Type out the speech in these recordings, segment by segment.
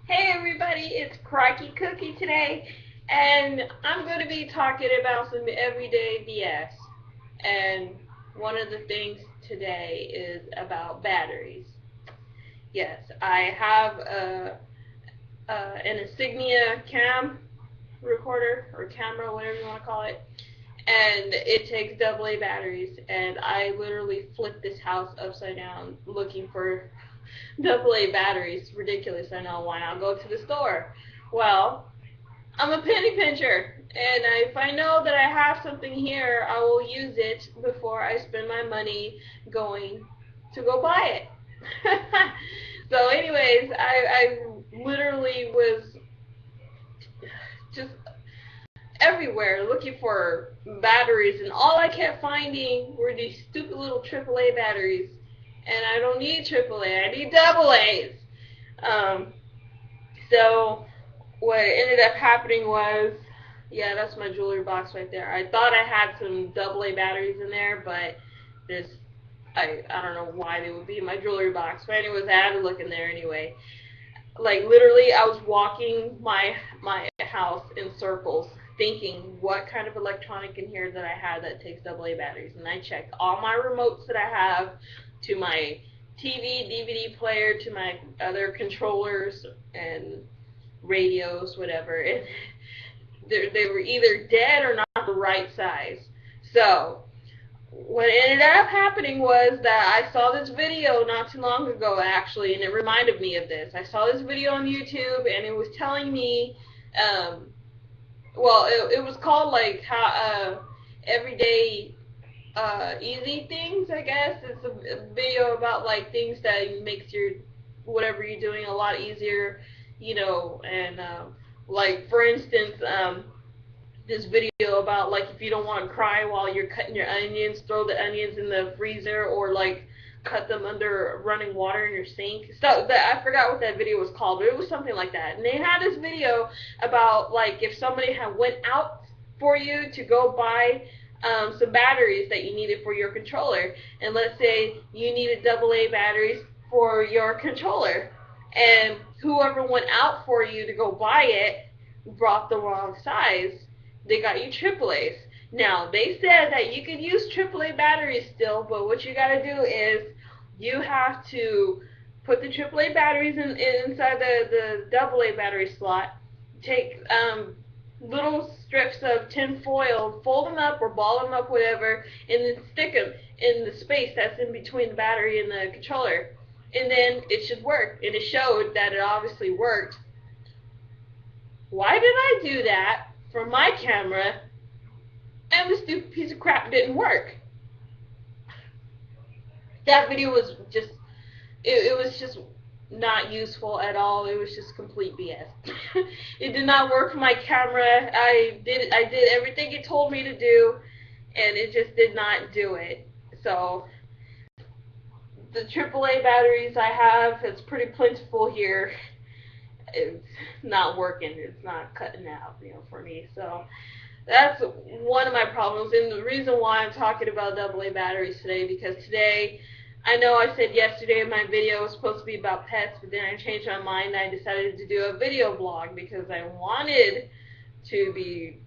Hey everybody, it's Crikey Cookie today, and I'm going to be talking about some everyday BS. And one of the things today is about batteries. Yes, I have an Insignia cam recorder or camera, whatever you want to call it, and it takes AA batteries. And I literally flipped this house upside down looking for AA batteries. Ridiculous, I know. Why not go to the store? Well, I'm a penny pincher, and if I know that I have something here, I will use it before I spend my money going to go buy it. So, anyways, I literally was just everywhere looking for batteries, and all I kept finding were these stupid little AAA batteries. And I don't need AAA, I need double A's. Um, so what ended up happening was, yeah, that's my jewelry box right there. I thought I had some AA batteries in there, but there's I don't know why they would be in my jewelry box. But anyways, I had to look in there anyway. Like literally, I was walking my house in circles, thinking what kind of electronic in here that I had that takes AA batteries, and I checked all my remotes that I have to my TV, DVD player, to my other controllers and radios, whatever. And they were either dead or not the right size. So what ended up happening was that I saw this video not too long ago, actually, and it reminded me of this. I saw this video on YouTube, and it was telling me, well, it was called like how everyday easy things, I guess. It's a video about like things that makes your whatever you're doing a lot easier, and like for instance, this video about like if you don't want to cry while you're cutting your onions, throw the onions in the freezer, or like cut them under running water in your sink. So that I forgot what that video was called, but it was something like that. And they had this video about like if somebody had went out for you to go buy some batteries that you needed for your controller, and let's say you needed AA batteries for your controller, and whoever went out for you to go buy it brought the wrong size, they got you AAA's. Now, they said that you could use AAA batteries still, but what you got to do is you have to put the AAA batteries inside the AA battery slot, take little strips of tin foil, fold them up or ball them up, whatever, and then stick them in the space that's in between the battery and the controller. And then it should work. And it showed that it obviously worked. Why did I do that for my camera and the stupid piece of crap didn't work? That video was just, it was just not useful at all. It was just complete BS. It did not work for my camera. I did everything it told me to do, and it just did not do it. So the AAA batteries I have, it's pretty plentiful here. It's not working. It's not cutting out, for me. So that's one of my problems, and the reason why I'm talking about AA batteries today, because today, I know I said yesterday in my video it was supposed to be about pets, but then I changed my mind and I decided to do a video blog because I wanted to be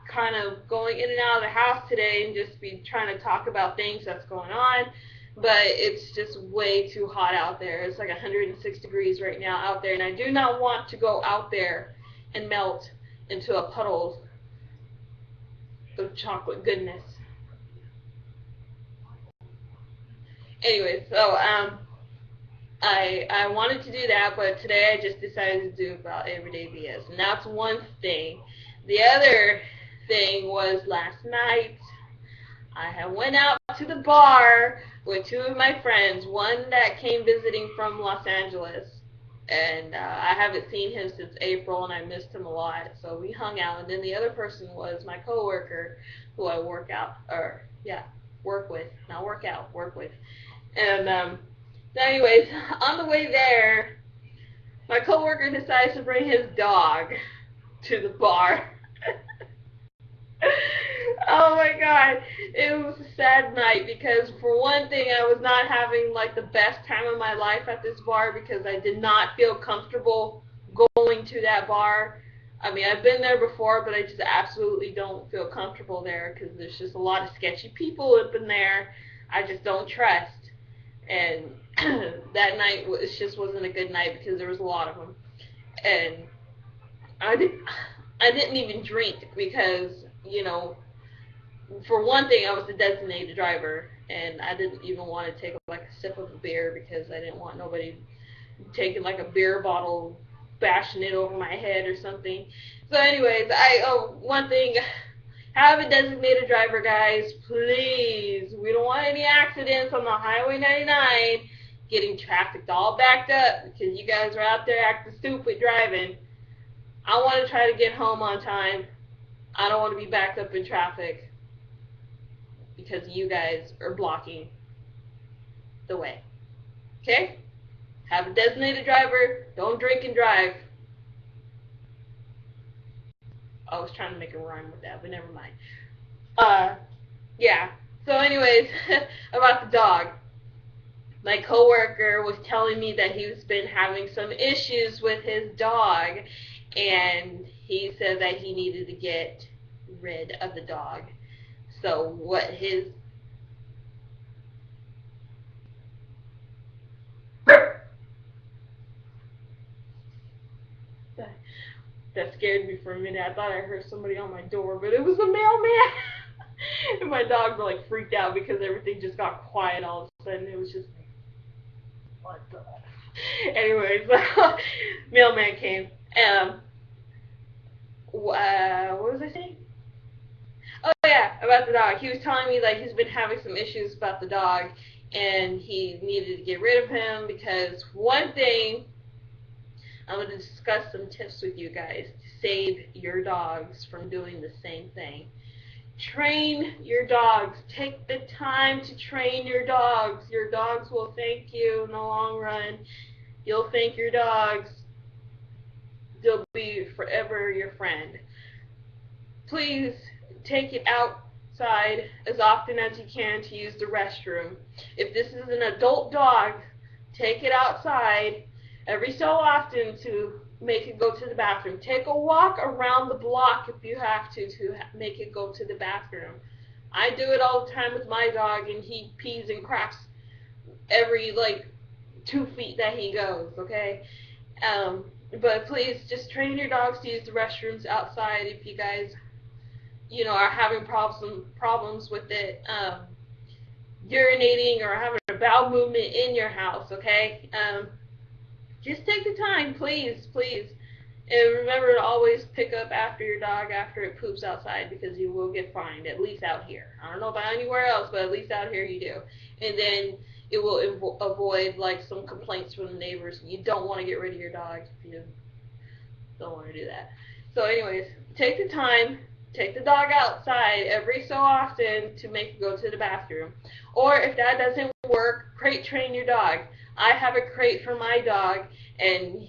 kind of going in and out of the house today and just be trying to talk about things that's going on. But it's just way too hot out there. It's like 106 degrees right now out there, and I do not want to go out there and melt into a puddle of chocolate goodness. Anyway, so I wanted to do that, but today I just decided to do about everyday BS, and that's one thing. The other thing was last night I had went out to the bar with two of my friends, one that came visiting from Los Angeles, and I haven't seen him since April, and I missed him a lot, so we hung out, and then the other person was my coworker, who I work with, not work out, work with, and anyways, on the way there, my coworker decides to bring his dog to the bar. Oh my god, it was a sad night because for one thing I was not having like the best time of my life at this bar because I did not feel comfortable going to that bar. I mean, I've been there before, but I just absolutely don't feel comfortable there because there's just a lot of sketchy people up in there. I just don't trust. And that night just wasn't a good night because there was a lot of them. And I did I didn't even drink because, for one thing, I was the designated driver, and I didn't even want to take like a sip of a beer because I didn't want nobody taking like a beer bottle, bashing it over my head or something. So, anyways, one thing, have a designated driver, guys, please. We don't want any accidents on the Highway 99, getting trafficked all backed up because you guys are out there acting stupid driving. I want to try to get home on time. I don't want to be backed up in traffic because you guys are blocking the way. Okay? Have a designated driver. Don't drink and drive. I was trying to make a rhyme with that, but never mind. Yeah. So anyways, about the dog. My coworker was telling me that he's been having some issues with his dog, and he said that he needed to get rid of the dog. So what his that scared me for a minute. I thought I heard somebody on my door, but it was a mailman. And my dogs were like freaked out because everything just got quiet all of a sudden. It was just like, what the? Anyways, mailman came. What was I saying? Oh yeah, about the dog. He was telling me like he's been having some issues about the dog, and he needed to get rid of him because one thing, I'm going to discuss some tips with you guys to save your dogs from doing the same thing. Train your dogs. Take the time to train your dogs. Your dogs will thank you in the long run. You'll thank your dogs. They'll be forever your friend. Please take it outside as often as you can to use the restroom. If this is an adult dog, take it outside every so often to make it go to the bathroom. Take a walk around the block if you have to make it go to the bathroom. I do it all the time with my dog, and he pees and craps every like 2 feet that he goes, okay? But please just train your dogs to use the restrooms outside if you guys, are having problems with it, urinating or having a bowel movement in your house, okay? Just take the time, please, please. And remember to always pick up after your dog after it poops outside because you will get fined, at least out here. I don't know about anywhere else, but at least out here you do. And then it will avoid like some complaints from the neighbors. You don't want to get rid of your dog if you don't want to do that. So anyways, take the time. Take the dog outside every so often to make it go to the bathroom. Or if that doesn't work, crate train your dog. I have a crate for my dog, and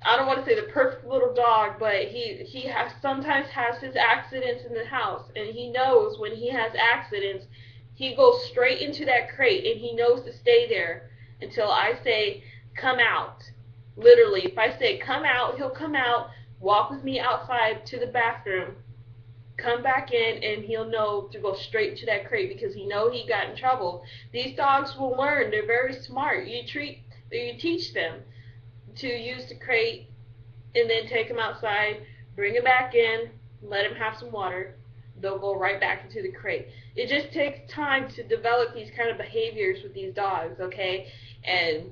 I don't want to say the perfect little dog, but he sometimes has his accidents in the house, and he knows when he has accidents, he goes straight into that crate, and he knows to stay there until I say, come out. Literally, if I say, come out, he'll come out, walk with me outside to the bathroom, come back in, and he'll know to go straight to that crate because he know he got in trouble. These dogs will learn. They're very smart. You teach them to use the crate and then take them outside, bring them back in, let them have some water. They'll go right back into the crate. It just takes time to develop these kind of behaviors with these dogs, okay? And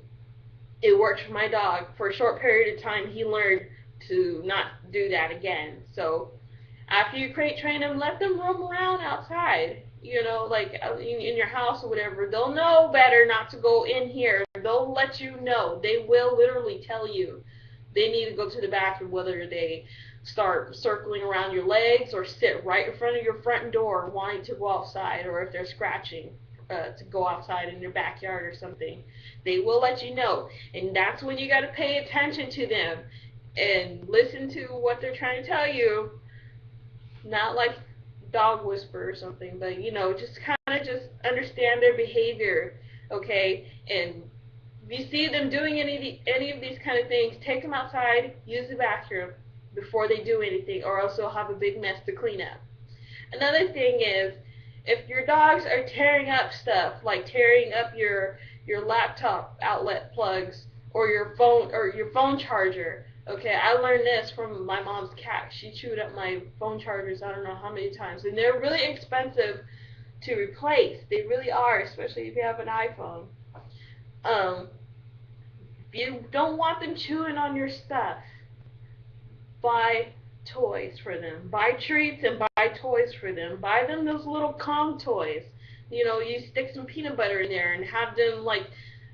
it worked for my dog. For a short period of time, he learned to not do that again. So after you crate train them, let them roam around outside, like in your house or whatever. They'll know better not to go in here. They'll let you know. They will literally tell you they need to go to the bathroom, whether they start circling around your legs or sit right in front of your front door wanting to go outside, or if they're scratching to go outside in your backyard or something. They will let you know. And that's when you got to pay attention to them and listen to what they're trying to tell you. Not like dog whisper or something, but you know, just kind of just understand their behavior, okay? And if you see them doing any of these kind of things, take them outside, use the bathroom before they do anything, or else they'll have a big mess to clean up. Another thing is, if your dogs are tearing up stuff, like tearing up your laptop outlet plugs or your phone charger. Okay, I learned this from my mom's cat. She chewed up my phone chargers I don't know how many times, and they're really expensive to replace. They really are, especially if you have an iPhone. Um, if you don't want them chewing on your stuff, buy toys for them. Buy treats and buy toys for them. Buy them those little Kong toys. You know, you stick some peanut butter in there and have them like,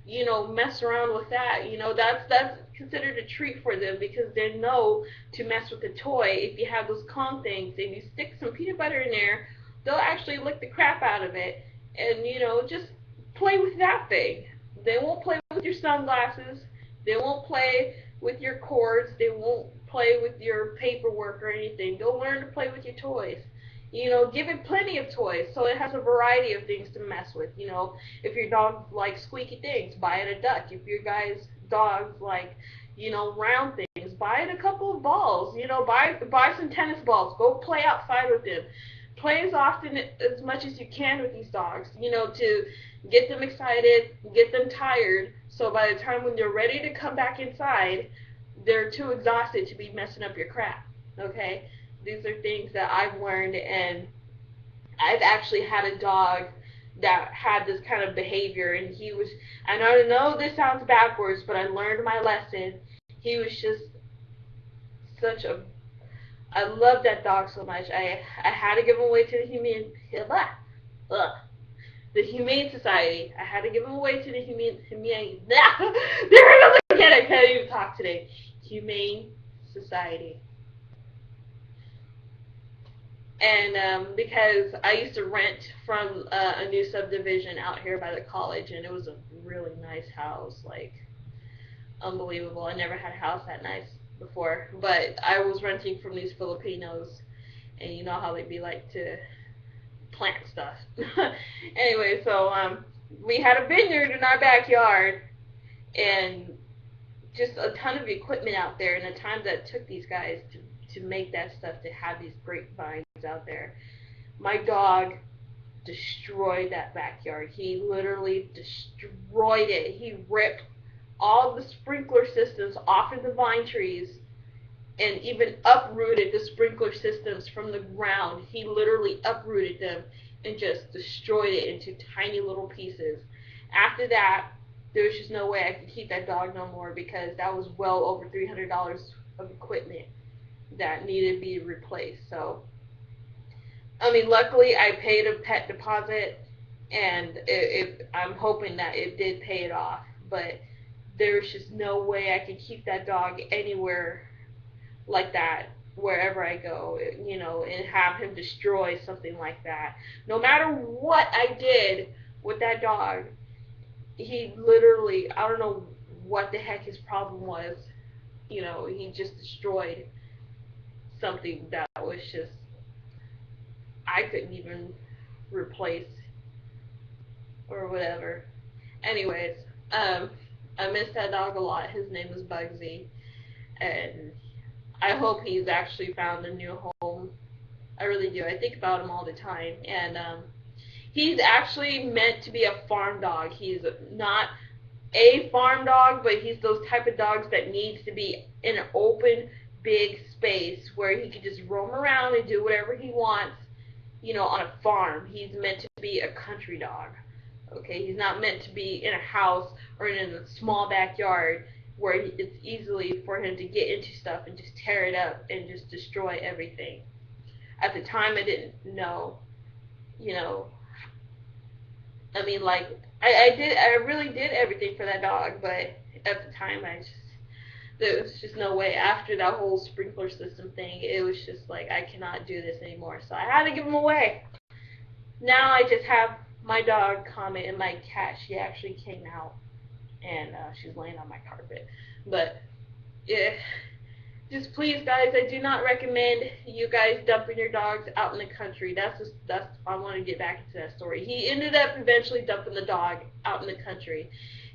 you know, mess around with that. You know, that's considered a treat for them because they know to mess with the toy. If you have those Kong things and you stick some peanut butter in there, they'll actually lick the crap out of it and, you know, just play with that thing. They won't play with your sunglasses. They won't play with your cords. They won't play with your paperwork or anything. They'll learn to play with your toys. You know, give it plenty of toys so it has a variety of things to mess with. You know, if your dog likes squeaky things, buy it a duck. If your guy's dog like, you know, round things, buy it a couple of balls. You know, buy some tennis balls. Go play outside with them. Play as often as much as you can with these dogs. You know, to get them excited, get them tired, so by the time when they're ready to come back inside, they're too exhausted to be messing up your crap. Okay? These are things that I've learned, and I've actually had a dog that had this kind of behavior, and he was, I know this sounds backwards, but I learned my lesson. He was just such a, I love that dog so much. I had to give him away to the Humane Society. I had to give him away to the there it goes again. I can't even talk today. Humane Society. And because I used to rent from a new subdivision out here by the college, and it was a really nice house, like unbelievable. I never had a house that nice before, but I was renting from these Filipinos, and you know how they be like to plant stuff. Anyway, so we had a vineyard in our backyard, and just a ton of equipment out there, and the time that it took these guys to make that stuff, to have these grapevines out there. My dog destroyed that backyard. He literally destroyed it. He ripped all the sprinkler systems off of the vine trees and even uprooted the sprinkler systems from the ground. He literally uprooted them and just destroyed it into tiny little pieces. After that, there was just no way I could keep that dog no more because that was well over $300 of equipment that needed to be replaced. So, I mean, luckily I paid a pet deposit, and I'm hoping that it did pay it off. But there's just no way I could keep that dog anywhere like that wherever I go, you know, and have him destroy something like that. No matter what I did with that dog, he literally, I don't know what the heck his problem was. You know, he just destroyed something that was just, I couldn't even replace or whatever. Anyways, I miss that dog a lot. His name was Bugsy, and I hope he's actually found a new home. I really do. I think about him all the time, and he's actually meant to be a farm dog. He's not a farm dog, but he's those type of dogs that needs to be in an open, big space where he can just roam around and do whatever he wants, you know, on a farm. He's meant to be a country dog. Okay, he's not meant to be in a house or in a small backyard where it's easily for him to get into stuff and just tear it up and just destroy everything. At the time, I didn't know, you know, I mean, like, I really did everything for that dog, but at the time, there was just no way. After that whole sprinkler system thing, it was just like, I cannot do this anymore, so I had to give him away. Now I just have my dog, Comet, and my cat. She actually came out, and she's laying on my carpet, but yeah, just please, guys, I do not recommend you guys dumping your dogs out in the country. That's I want to get back into that story. He ended up eventually dumping the dog out in the country,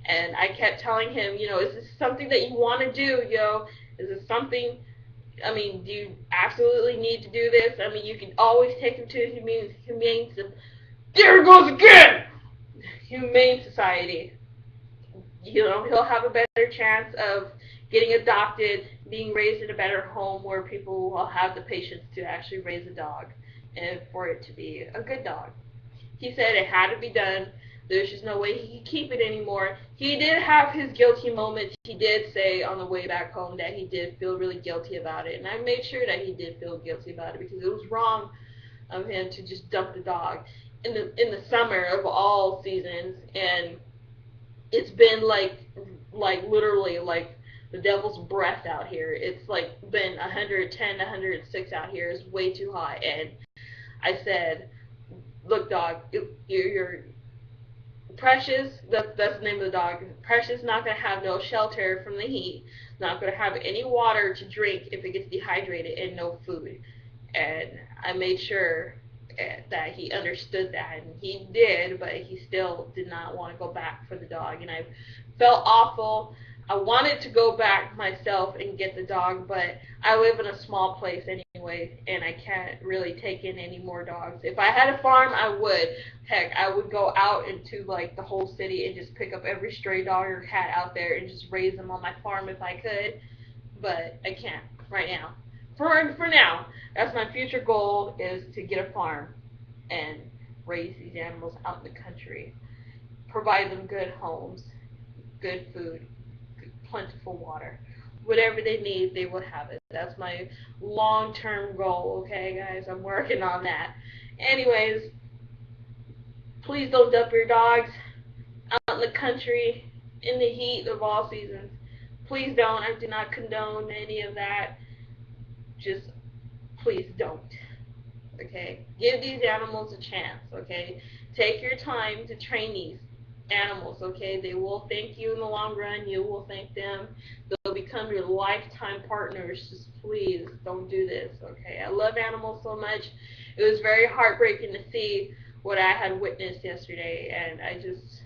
and I kept telling him, is this something that you want to do, yo? Is this something? I mean, do you absolutely need to do this? I mean, you can always take him to a humane. There it goes again. Humane society. He'll have a better chance of getting adopted, being raised in a better home where people will have the patience to actually raise a dog and for it to be a good dog. He said it had to be done. There's just no way he could keep it anymore. He did have his guilty moments. He did say on the way back home that he did feel really guilty about it, and I made sure that he did feel guilty about it because it was wrong of him to just dump the dog in the summer of all seasons, and it's been like literally like the devil's breath out here. It's like been 110, 106 out here. It's way too hot, and I said, "Look, dog, you're Precious. That's the name of the dog. Precious not gonna have no shelter from the heat. Not gonna have any water to drink if it gets dehydrated, and no food." And I made sure that he understood that, and he did, but he still did not want to go back for the dog, and I felt awful. I wanted to go back myself and get the dog, but I live in a small place anyway, and I can't really take in any more dogs. If I had a farm, I would. Heck, I would go out into like the whole city and just pick up every stray dog or cat out there and just raise them on my farm if I could, but I can't right now. For now, that's my future goal, is to get a farm and raise these animals out in the country, provide them good homes, good food, plentiful water. Whatever they need, they will have it. That's my long-term goal, okay, guys? I'm working on that. Anyways, please don't dump your dogs out in the country in the heat of all seasons. Please don't. I do not condone any of that. Just please don't. Okay? Give these animals a chance, okay? Take your time to train these animals, okay? They will thank you in the long run. You will thank them. They'll become your lifetime partners. Just please don't do this, okay? I love animals so much. It was very heartbreaking to see what I had witnessed yesterday, and I just,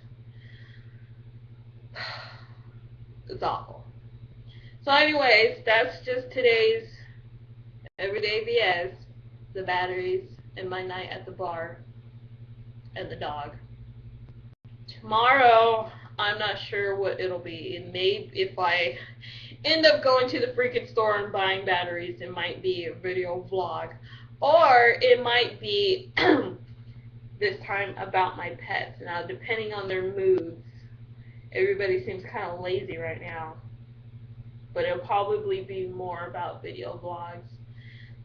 it's awful. So anyways, that's just today's Everyday BS, the batteries, and my night at the bar, and the dog. Tomorrow, I'm not sure what it'll be. It may, if I end up going to the freaking store and buying batteries, it might be a video vlog. Or it might be this time about my pets. Now, depending on their moods, everybody seems kind of lazy right now. But it'll probably be more about video vlogs.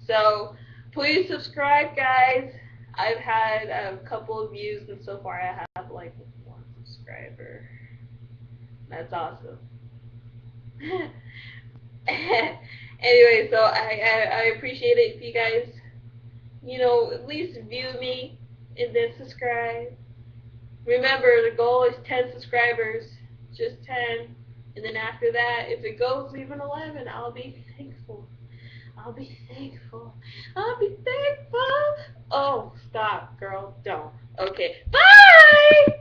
So, please subscribe, guys. I've had a couple of views, and so far I have like 1 subscriber. That's awesome. Anyway, so I appreciate it if you guys, at least view me and then subscribe. Remember, the goal is 10 subscribers, just 10. And then after that, if it goes even 11, I'll be thankful. I'll be thankful. I'll be thankful. Oh, stop, girl. Don't. Okay. Bye!